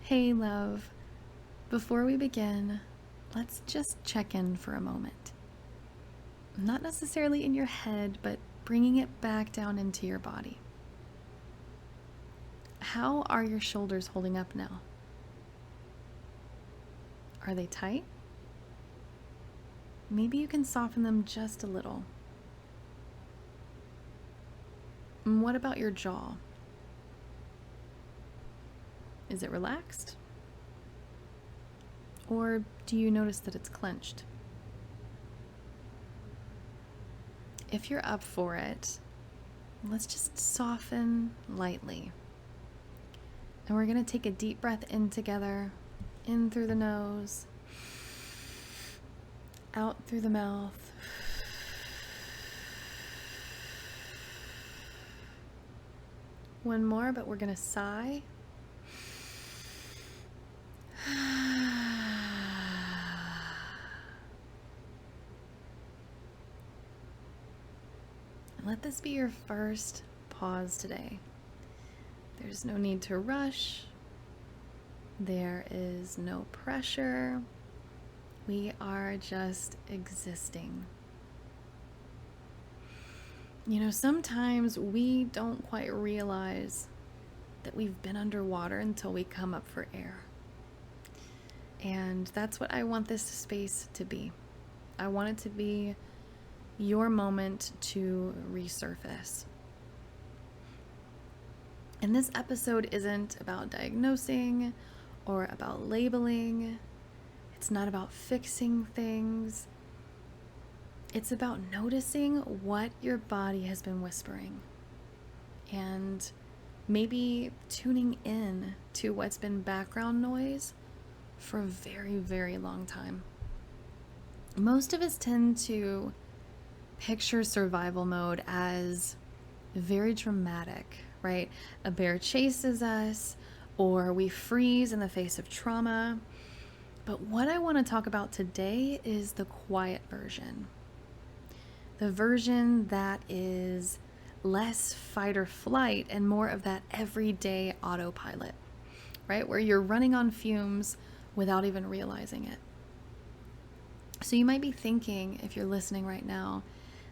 Hey, love. Before we begin, let's just check in for a moment. Not necessarily in your head, but bringing it back down into your body. How are your shoulders holding up now? Are they tight? Maybe you can soften them just a little. And what about your jaw? Is it relaxed? Or do you notice that it's clenched? If you're up for it, let's just soften lightly. And we're going to take a deep breath in together, in through the nose, out through the mouth. One more, but we're going to sigh. Let this be your first pause today. There's no need to rush. There is no pressure. We are just existing. You know, sometimes we don't quite realize that we've been underwater until we come up for air. And that's what I want this space to be. I want it to be your moment to resurface. And this episode isn't about diagnosing or about labeling. It's not about fixing things. It's about noticing what your body has been whispering and maybe tuning in to what's been background noise for a very, very long time. Most of us tend to picture survival mode as very dramatic, right? A bear chases us, or we freeze in the face of trauma. But what I want to talk about today is the quiet version. The version that is less fight or flight and more of that everyday autopilot, right? Where you're running on fumes without even realizing it. So you might be thinking, if you're listening right now,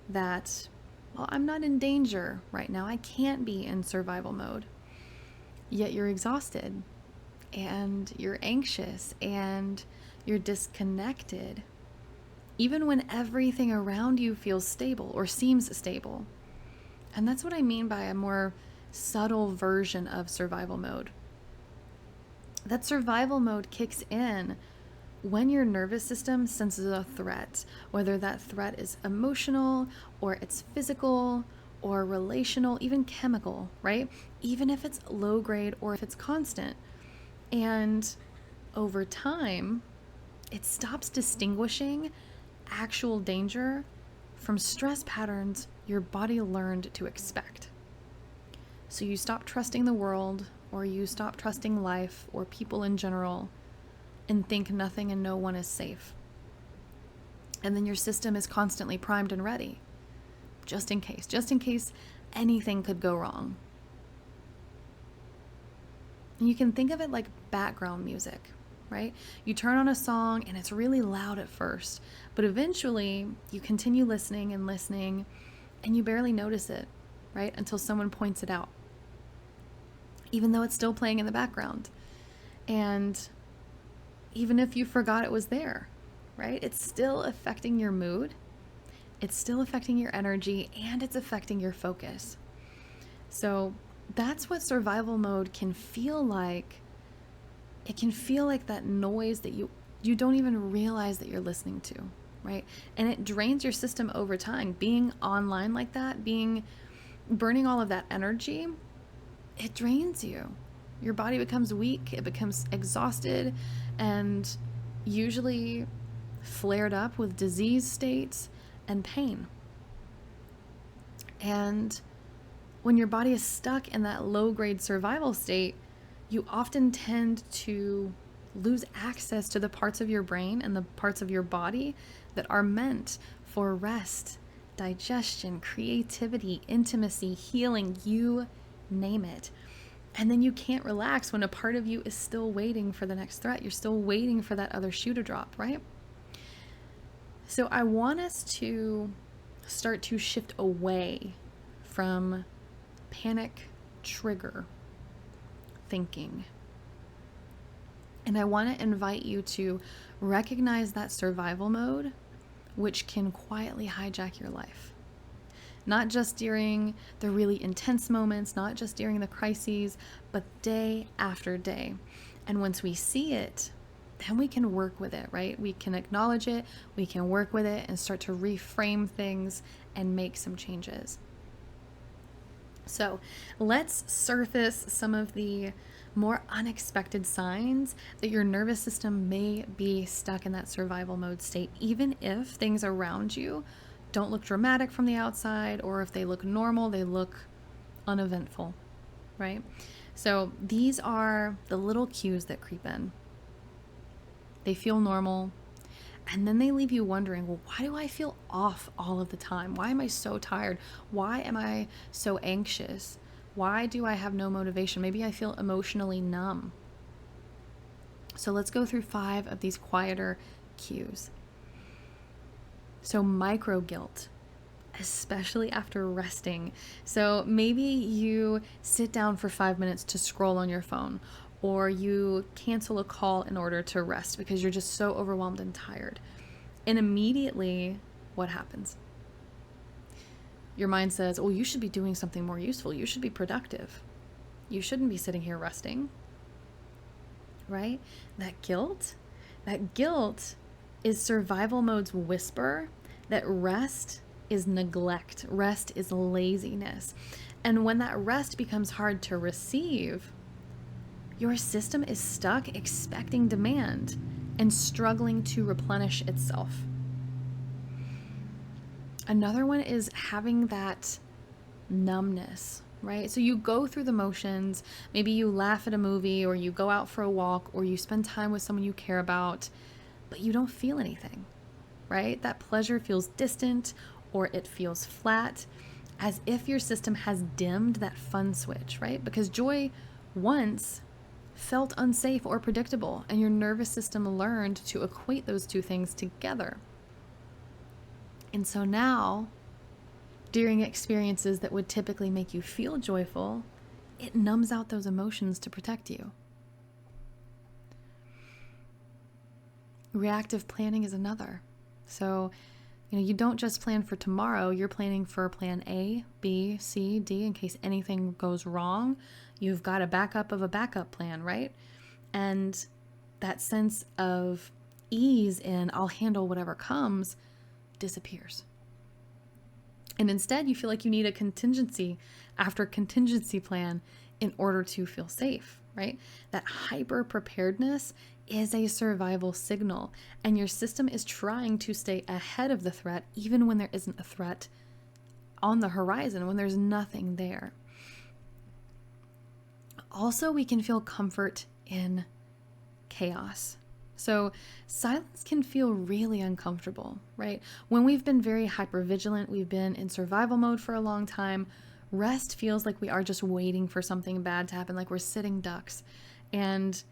that, well, I'm not in danger right now. I can't be in survival mode. Yet you're exhausted and you're anxious and you're disconnected, even when everything around you feels stable or seems stable. And that's what I mean by a more subtle version of survival mode. That survival mode kicks in when your nervous system senses a threat, whether that threat is emotional or it's physical or relational, even chemical, right? Even if it's low grade or if it's constant. And over time, it stops distinguishing actual danger from stress patterns your body learned to expect. So you stop trusting the world, or you stop trusting life or people in general, and think nothing and no one is safe. And then your system is constantly primed and ready, just in case anything could go wrong. And you can think of it like background music, right? You turn on a song and it's really loud at first, but eventually you continue listening and you barely notice it, right? Until someone points it out, even though it's still playing in the background. And even if you forgot it was there, right? It's still affecting your mood. It's still affecting your energy, and it's affecting your focus. So that's what survival mode can feel like. It can feel like that noise that you don't even realize that you're listening to, right? And it drains your system over time. Being online like that, burning all of that energy, it drains you. Your body becomes weak, it becomes exhausted, and usually flared up with disease states and pain. And when your body is stuck in that low-grade survival state, you often tend to lose access to the parts of your brain and the parts of your body that are meant for rest, digestion, creativity, intimacy, healing, you name it. And then you can't relax when a part of you is still waiting for the next threat. You're still waiting for that other shoe to drop, right? So I want us to start to shift away from panic trigger thinking. And I want to invite you to recognize that survival mode, which can quietly hijack your life. Not just during the really intense moments, not just during the crises, but day after day. And once we see it, then we can work with it, right? We can acknowledge it, we can work with it and start to reframe things and make some changes. So let's surface some of the more unexpected signs that your nervous system may be stuck in that survival mode state, even if things around you don't look dramatic from the outside, or if they look normal, they look uneventful, right? So these are the little cues that creep in. They feel normal, and then they leave you wondering, well, why do I feel off all of the time? Why am I so tired? Why am I so anxious? Why do I have no motivation? Maybe I feel emotionally numb. So let's go through 5 of these quieter cues. So micro guilt, especially after resting. So maybe you sit down for 5 minutes to scroll on your phone, or you cancel a call in order to rest because you're just so overwhelmed and tired. And immediately, what happens? Your mind says, oh, you should be doing something more useful. You should be productive. You shouldn't be sitting here resting, right? That guilt is survival mode's whisper that rest is neglect. Rest is laziness. And when that rest becomes hard to receive, your system is stuck expecting demand and struggling to replenish itself. Another one is having that numbness, right? So you go through the motions, maybe you laugh at a movie, or you go out for a walk, or you spend time with someone you care about, but you don't feel anything, right? That pleasure feels distant, or it feels flat, as if your system has dimmed that fun switch, right? Because joy once felt unsafe or predictable, and your nervous system learned to equate those two things together. And so now, during experiences that would typically make you feel joyful, it numbs out those emotions to protect you. Reactive planning is another. So, you don't just plan for tomorrow, you're planning for plan A, B, C, D, in case anything goes wrong. You've got a backup of a backup plan, right? And that sense of ease in I'll handle whatever comes disappears. And instead, you feel like you need a contingency after contingency plan in order to feel safe, right? That hyper preparedness is a survival signal, and your system is trying to stay ahead of the threat, even when there isn't a threat on the horizon, when there's nothing there. Also, we can feel comfort in chaos. So silence can feel really uncomfortable, right? When we've been very hypervigilant, we've been in survival mode for a long time, rest feels like we are just waiting for something bad to happen, like we're sitting ducks. And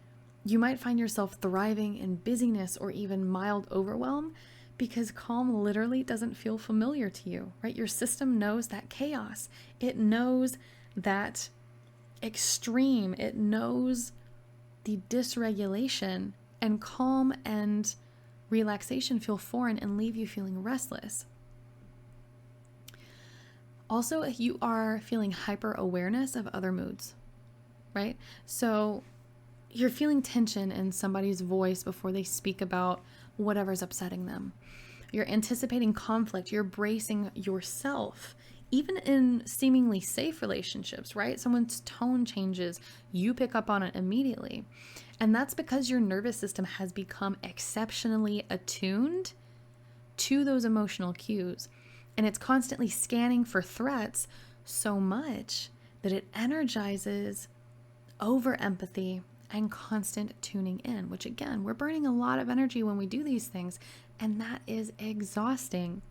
you might find yourself thriving in busyness or even mild overwhelm because calm literally doesn't feel familiar to you, right? Your system knows that chaos. It knows that extreme. It knows the dysregulation, and calm and relaxation feel foreign and leave you feeling restless. Also, you are feeling hyper awareness of other moods, right? So you're feeling tension in somebody's voice before they speak about whatever's upsetting them. You're anticipating conflict. You're bracing yourself, even in seemingly safe relationships, right? Someone's tone changes, you pick up on it immediately. And that's because your nervous system has become exceptionally attuned to those emotional cues. And it's constantly scanning for threats so much that it energizes over empathy and constant tuning in, which again, we're burning a lot of energy when we do these things, and that is exhausting.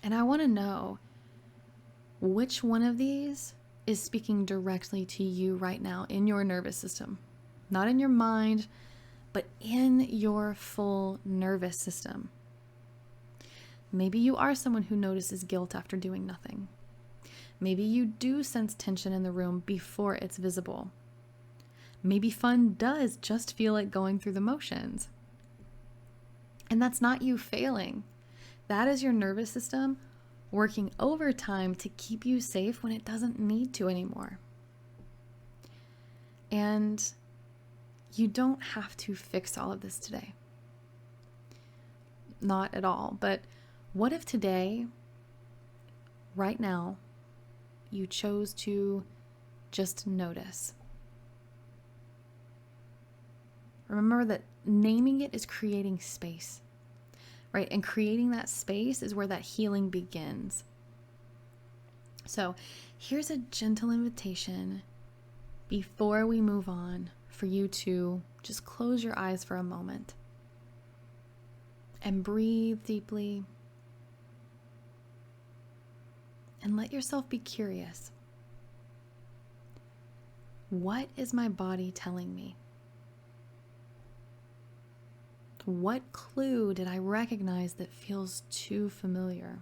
And I want to know which one of these is speaking directly to you right now in your nervous system. Not in your mind, but in your full nervous system. Maybe you are someone who notices guilt after doing nothing. Maybe you do sense tension in the room before it's visible. Maybe fun does just feel like going through the motions. And that's not you failing. That is your nervous system working overtime to keep you safe when it doesn't need to anymore. And you don't have to fix all of this today. Not at all. But what if today, right now, you chose to just notice? Remember that naming it is creating space, right? And creating that space is where that healing begins. So here's a gentle invitation before we move on for you to just close your eyes for a moment and breathe deeply and let yourself be curious. What is my body telling me? What clue did I recognize that feels too familiar?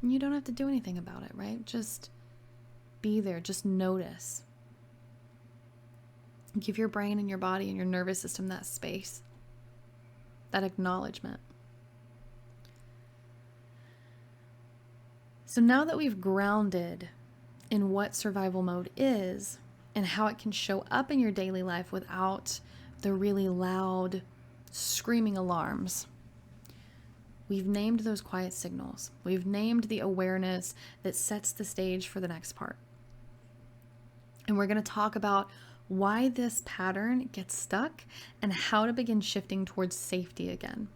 And you don't have to do anything about it, right? Just be there, just notice. Give your brain and your body and your nervous system that space, that acknowledgement. So now that we've grounded in what survival mode is and how it can show up in your daily life without the really loud screaming alarms, we've named those quiet signals. We've named the awareness that sets the stage for the next part. And we're going to talk about why this pattern gets stuck and how to begin shifting towards safety again.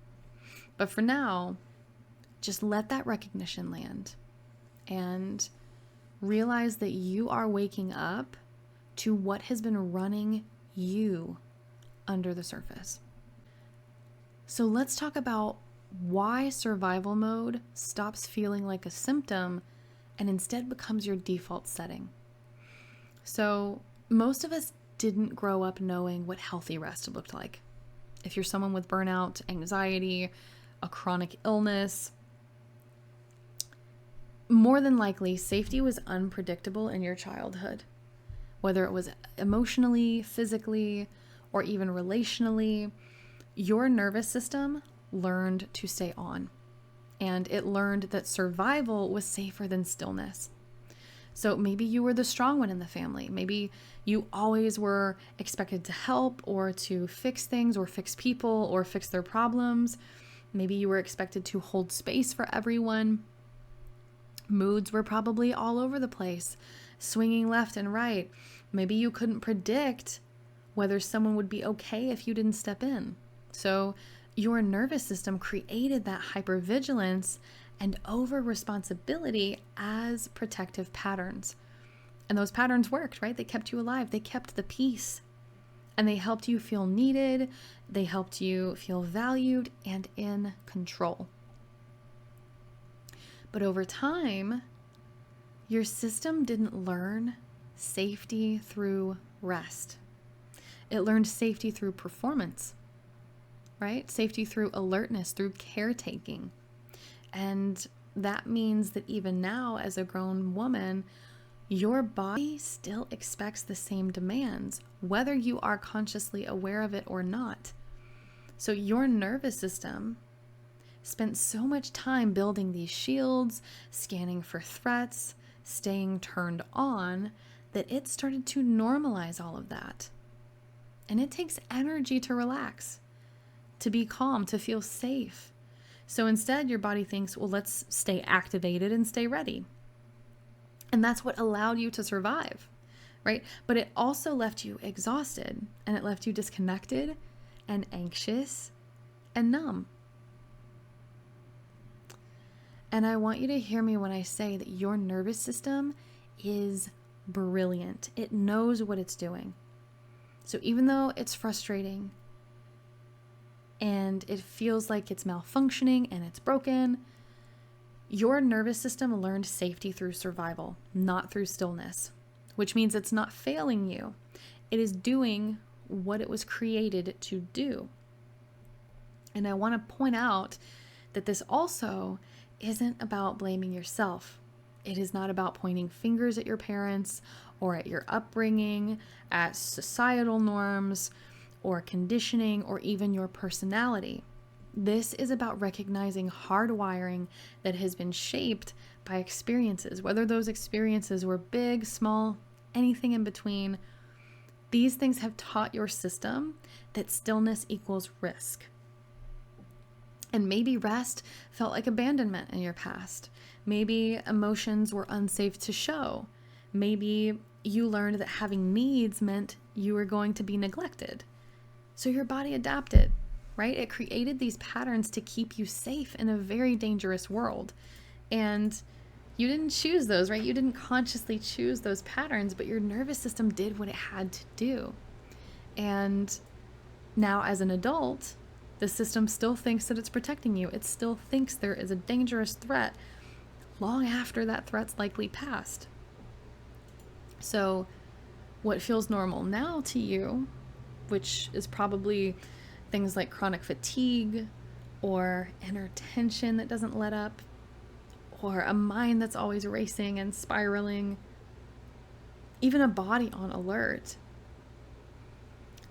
But for now, just let that recognition land and realize that you are waking up to what has been running you under the surface. So let's talk about why survival mode stops feeling like a symptom and instead becomes your default setting. So most of us didn't grow up knowing what healthy rest looked like. If you're someone with burnout, anxiety, a chronic illness, more than likely safety was unpredictable in your childhood, whether it was emotionally, physically, or even relationally. Your nervous system learned to stay on, and it learned that survival was safer than stillness. So maybe you were the strong one in the family. Maybe you always were expected to help or to fix things or fix people or fix their problems. Maybe you were expected to hold space for everyone. Moods were probably all over the place, swinging left and right. Maybe you couldn't predict whether someone would be okay if you didn't step in. So your nervous system created that hypervigilance and over-responsibility as protective patterns. And those patterns worked, right? They kept you alive. They kept the peace. And they helped you feel needed. They helped you feel valued and in control. But over time, your system didn't learn safety through rest. It learned safety through performance, right? Safety through alertness, through caretaking. And that means that even now, as a grown woman, your body still expects the same demands, whether you are consciously aware of it or not. So your nervous system spent so much time building these shields, scanning for threats, staying turned on, that it started to normalize all of that. And it takes energy to relax, to be calm, to feel safe. So instead, your body thinks, well, let's stay activated and stay ready. And that's what allowed you to survive, right? But it also left you exhausted, and it left you disconnected and anxious and numb. And I want you to hear me when I say that your nervous system is brilliant. It knows what it's doing. So even though it's frustrating and it feels like it's malfunctioning and it's broken, Your nervous system learned safety through survival, not through stillness, which means it's not failing you. It is doing what it was created to do. And I want to point out that this also isn't about blaming yourself. It is not about pointing fingers at your parents or at your upbringing, at societal norms or conditioning or even your personality. This is about recognizing hardwiring that has been shaped by experiences, whether those experiences were big, small, anything in between. These things have taught your system that stillness equals risk. And maybe rest felt like abandonment in your past. Maybe emotions were unsafe to show. Maybe you learned that having needs meant you were going to be neglected. So your body adapted, right? It created these patterns to keep you safe in a very dangerous world. And you didn't choose those, right? You didn't consciously choose those patterns, but your nervous system did what it had to do. And now as an adult, the system still thinks that it's protecting you. It still thinks there is a dangerous threat long after that threat's likely passed. So what feels normal now to you, which is probably things like chronic fatigue or inner tension that doesn't let up, or a mind that's always racing and spiraling, even a body on alert,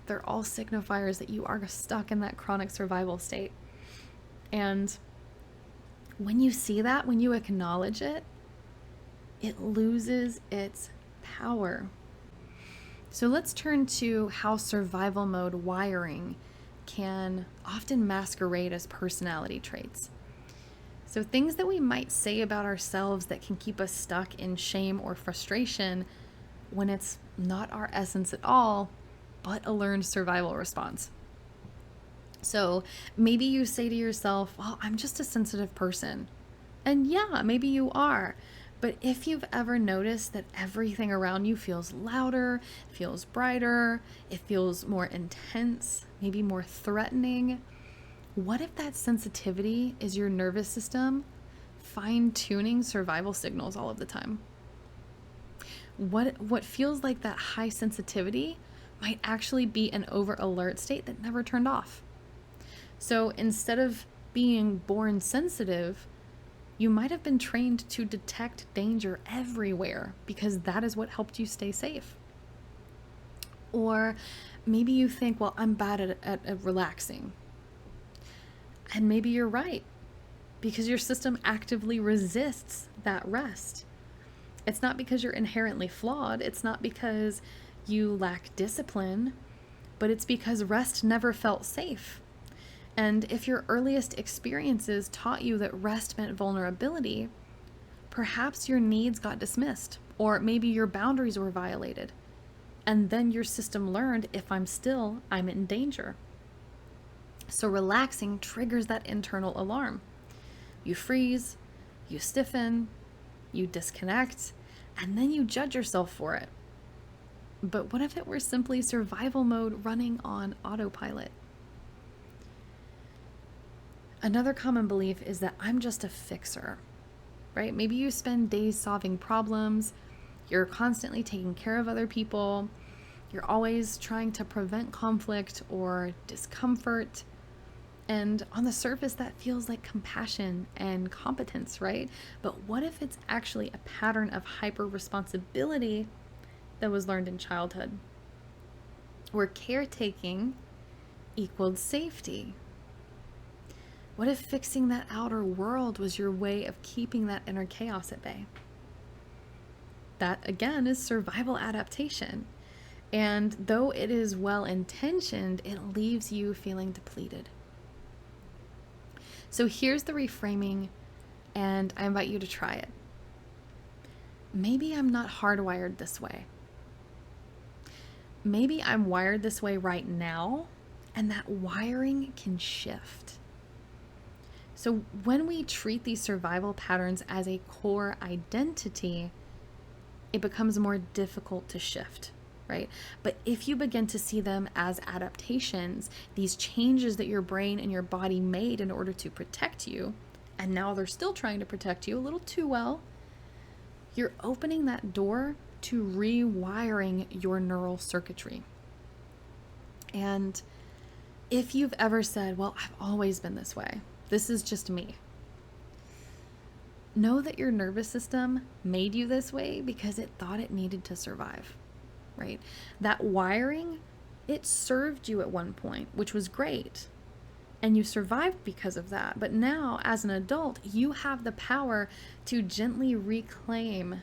they're all signifiers that you are stuck in that chronic survival state. And when you see that, when you acknowledge it, it loses its power. So let's turn to how survival mode wiring can often masquerade as personality traits. So things that we might say about ourselves that can keep us stuck in shame or frustration when it's not our essence at all, but a learned survival response. So maybe you say to yourself, well, I'm just a sensitive person. And yeah, maybe you are. But if you've ever noticed that everything around you feels louder, feels brighter, it feels more intense, maybe more threatening, what if that sensitivity is your nervous system fine-tuning survival signals all of the time? What feels like that high sensitivity might actually be an over-alert state that never turned off. So instead of being born sensitive, you might have been trained to detect danger everywhere because that is what helped you stay safe. Or maybe you think, well, I'm bad at relaxing. And maybe you're right, because your system actively resists that rest. It's not because you're inherently flawed. It's not because you lack discipline, but it's because rest never felt safe. And if your earliest experiences taught you that rest meant vulnerability, perhaps your needs got dismissed, or maybe your boundaries were violated. And then your system learned, if I'm still, I'm in danger. So relaxing triggers that internal alarm. You freeze, you stiffen, you disconnect, and then you judge yourself for it. But what if it were simply survival mode running on autopilot? Another common belief is that I'm just a fixer, right? Maybe you spend days solving problems, you're constantly taking care of other people, you're always trying to prevent conflict or discomfort. And on the surface, that feels like compassion and competence, right? But what if it's actually a pattern of hyper responsibility that was learned in childhood, where caretaking equaled safety? What if fixing that outer world was your way of keeping that inner chaos at bay? That, again, is survival adaptation. And though it is well-intentioned, it leaves you feeling depleted. So here's the reframing, and I invite you to try it. Maybe I'm not hardwired this way. Maybe I'm wired this way right now, and that wiring can shift. So when we treat these survival patterns as a core identity, it becomes more difficult to shift, right? But if you begin to see them as adaptations, these changes that your brain and your body made in order to protect you, and now they're still trying to protect you a little too well, you're opening that door to rewiring your neural circuitry. And if you've ever said, well, I've always been this way, this is just me, know that your nervous system made you this way because it thought it needed to survive, right? That wiring, it served you at one point, which was great. And you survived because of that. But now, as an adult, you have the power to gently reclaim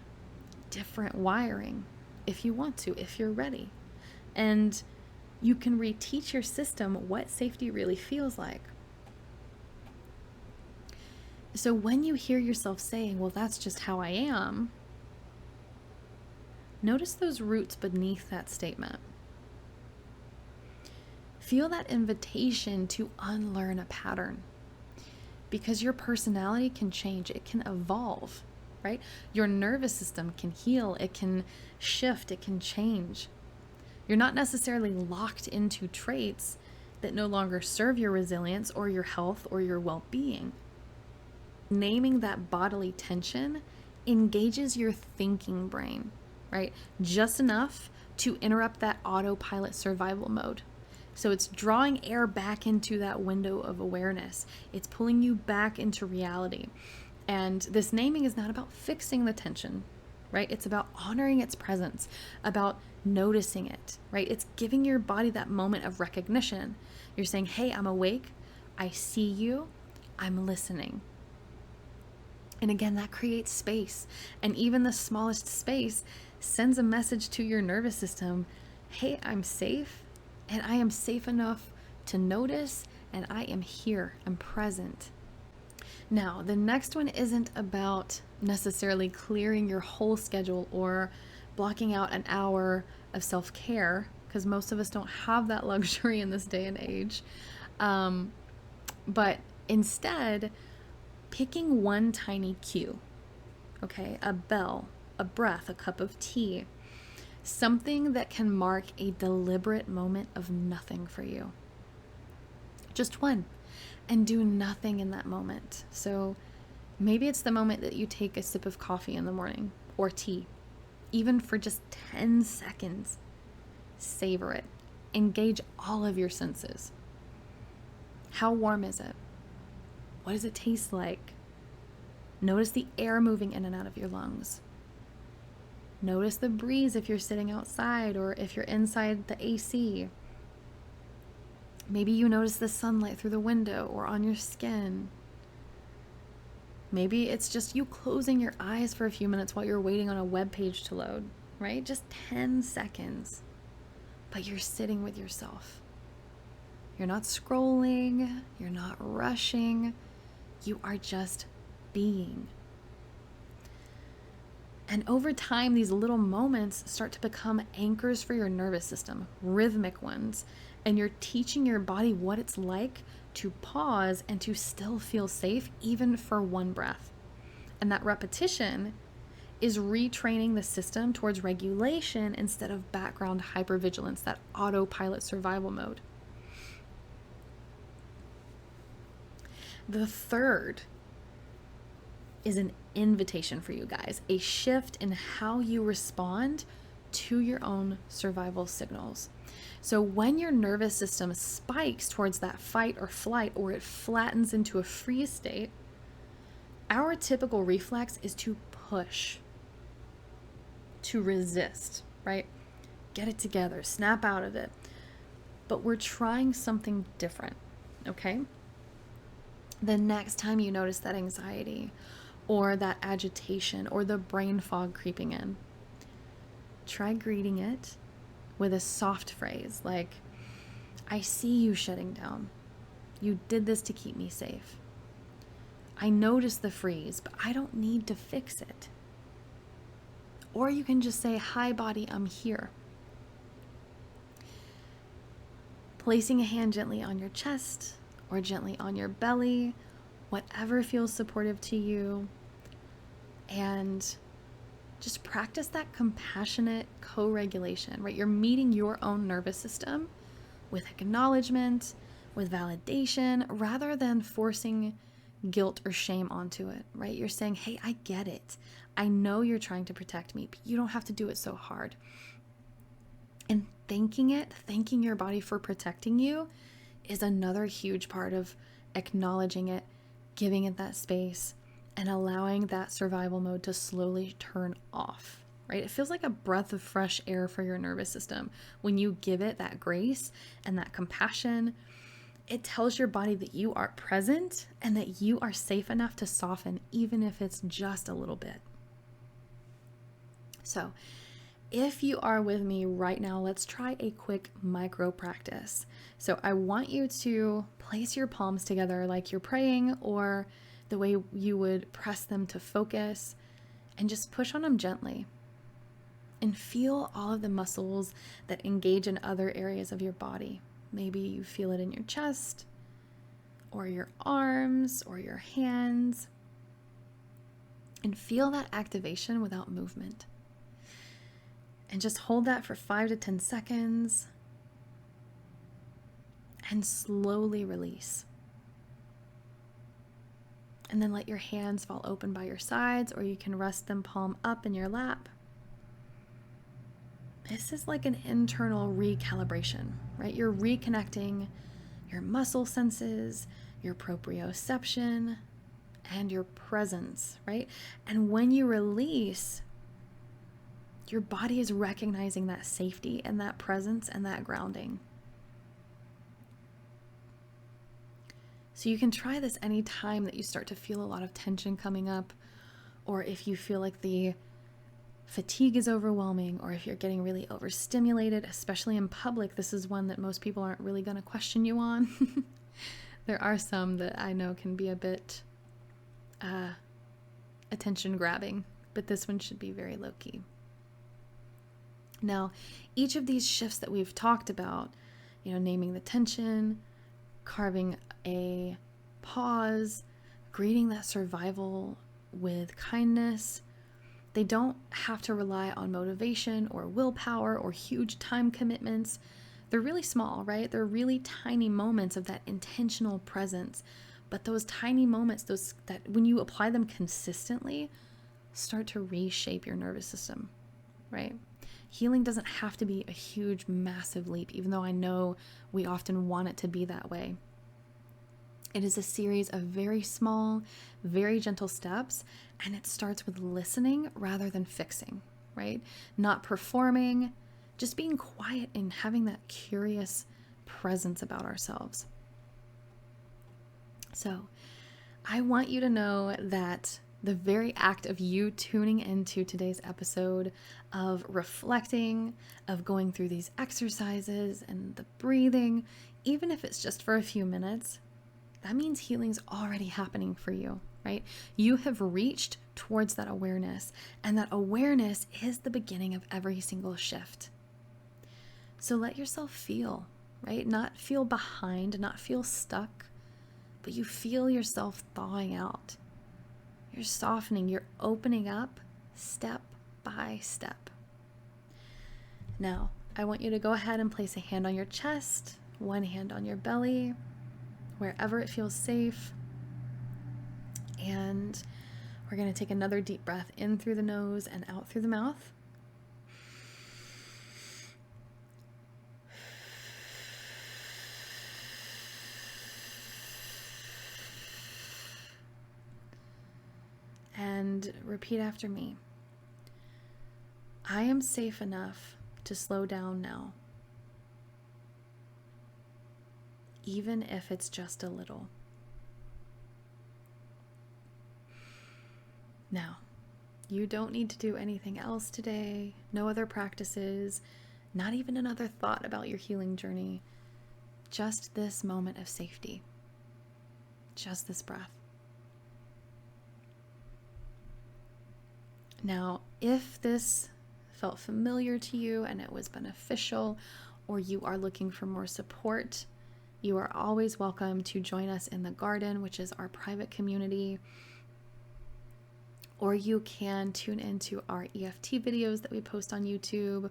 different wiring if you want to, if you're ready. And you can reteach your system what safety really feels like. So when you hear yourself saying, well, that's just how I am, notice those roots beneath that statement. Feel that invitation to unlearn a pattern, because your personality can change, it can evolve, right? Your nervous system can heal, it can shift, it can change. You're not necessarily locked into traits that no longer serve your resilience or your health or your well-being. Naming that bodily tension engages your thinking brain, right? Just enough to interrupt that autopilot survival mode. So it's drawing air back into that window of awareness. It's pulling you back into reality. And this naming is not about fixing the tension, right? It's about honoring its presence, about noticing it, right? It's giving your body that moment of recognition. You're saying, hey, I'm awake. I see you. I'm listening. And again, that creates space. And even the smallest space sends a message to your nervous system. Hey, I'm safe, and I am safe enough to notice, and I am here. I'm present. Now, the next one isn't about necessarily clearing your whole schedule or blocking out an hour of self-care, because most of us don't have that luxury in this day and age. But instead, picking one tiny cue, okay? A bell, a breath, a cup of tea, something that can mark a deliberate moment of nothing for you. Just one, and do nothing in that moment. So maybe it's the moment that you take a sip of coffee in the morning or tea, even for just 10 seconds. Savor it. Engage all of your senses. How warm is it? What does it taste like? Notice the air moving in and out of your lungs. Notice the breeze if you're sitting outside or if you're inside the AC. Maybe you notice the sunlight through the window or on your skin. Maybe it's just you closing your eyes for a few minutes while you're waiting on a web page to load, right? Just 10 seconds. But you're sitting with yourself. You're not scrolling. You're not rushing. You are just being. And over time, these little moments start to become anchors for your nervous system, rhythmic ones. And you're teaching your body what it's like to pause and to still feel safe, even for one breath. And that repetition is retraining the system towards regulation instead of background hypervigilance, that autopilot survival mode. The third is an invitation for you guys, a shift in how you respond to your own survival signals. So when your nervous system spikes towards that fight or flight, or it flattens into a freeze state, our typical reflex is to push, to resist, right? Get it together, snap out of it. But we're trying something different, okay? The next time you notice that anxiety or that agitation or the brain fog creeping in, try greeting it with a soft phrase like, I see you shutting down. You did this to keep me safe. I noticed the freeze, but I don't need to fix it. Or you can just say, hi body, I'm here. Placing a hand gently on your chest or gently on your belly, whatever feels supportive to you. And just practice that compassionate co-regulation, right? You're meeting your own nervous system with acknowledgement, with validation, rather than forcing guilt or shame onto it, right? You're saying, hey, I get it. I know you're trying to protect me, but you don't have to do it so hard. And thanking your body for protecting you is another huge part of acknowledging it, giving it that space, and allowing that survival mode to slowly turn off, right? It feels like a breath of fresh air for your nervous system when you give it that grace and that compassion. It tells your body that you are present and that you are safe enough to soften, even if it's just a little bit. So, if you are with me right now, let's try a quick micro practice. So I want you to place your palms together like you're praying, or the way you would press them to focus, and just push on them gently. And feel all of the muscles that engage in other areas of your body. Maybe you feel it in your chest, or your arms, or your hands. And feel that activation without movement. And just hold that for 5 to 10 seconds and slowly release. And then let your hands fall open by your sides, or you can rest them palm up in your lap. This is like an internal recalibration, right? You're reconnecting your muscle senses, your proprioception, and your presence, right? And when you release, your body is recognizing that safety and that presence and that grounding. So you can try this anytime that you start to feel a lot of tension coming up, or if you feel like the fatigue is overwhelming, or if you're getting really overstimulated, especially in public. This is one that most people aren't really going to question you on. There are some that I know can be a bit attention grabbing, but this one should be very low-key. Now, each of these shifts that we've talked about, naming the tension, carving a pause, greeting that survival with kindness, they don't have to rely on motivation or willpower or huge time commitments. They're really small, right? They're really tiny moments of that intentional presence. But those tiny moments, those that when you apply them consistently, start to reshape your nervous system, right? Healing doesn't have to be a huge, massive leap, even though I know we often want it to be that way. It is a series of very small, very gentle steps, and it starts with listening rather than fixing, right? Not performing, just being quiet and having that curious presence about ourselves. So, I want you to know that the very act of you tuning into today's episode, of reflecting, of going through these exercises and the breathing, even if it's just for a few minutes, that means healing's already happening for you, right? You have reached towards that awareness, and that awareness is the beginning of every single shift. So let yourself feel, right? Not feel behind, not feel stuck, but you feel yourself thawing out. You're softening, you're opening up step by step. Now, I want you to go ahead and place a hand on your chest, one hand on your belly, wherever it feels safe. And we're going to take another deep breath in through the nose and out through the mouth. And repeat after me. I am safe enough to slow down now, even if it's just a little. Now, you don't need to do anything else today, no other practices, not even another thought about your healing journey, just this moment of safety, just this breath. Now, if this felt familiar to you and it was beneficial, or you are looking for more support, you are always welcome to join us in the garden, which is our private community. Or you can tune into our EFT videos that we post on YouTube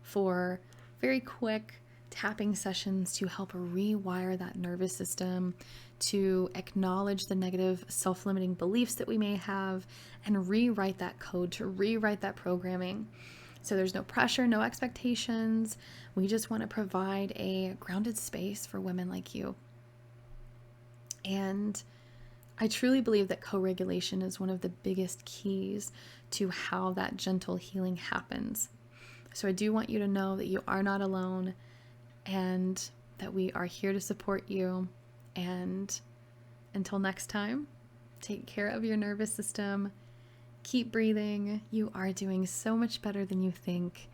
for very quick tapping sessions to help rewire that nervous system, to acknowledge the negative self-limiting beliefs that we may have, and rewrite that code, to rewrite that programming. So there's no pressure, no expectations. We just want to provide a grounded space for women like you. And I truly believe that co-regulation is one of the biggest keys to how that gentle healing happens. So I do want you to know that you are not alone and that we are here to support you. And until next time, take care of your nervous system. Keep breathing. You are doing so much better than you think.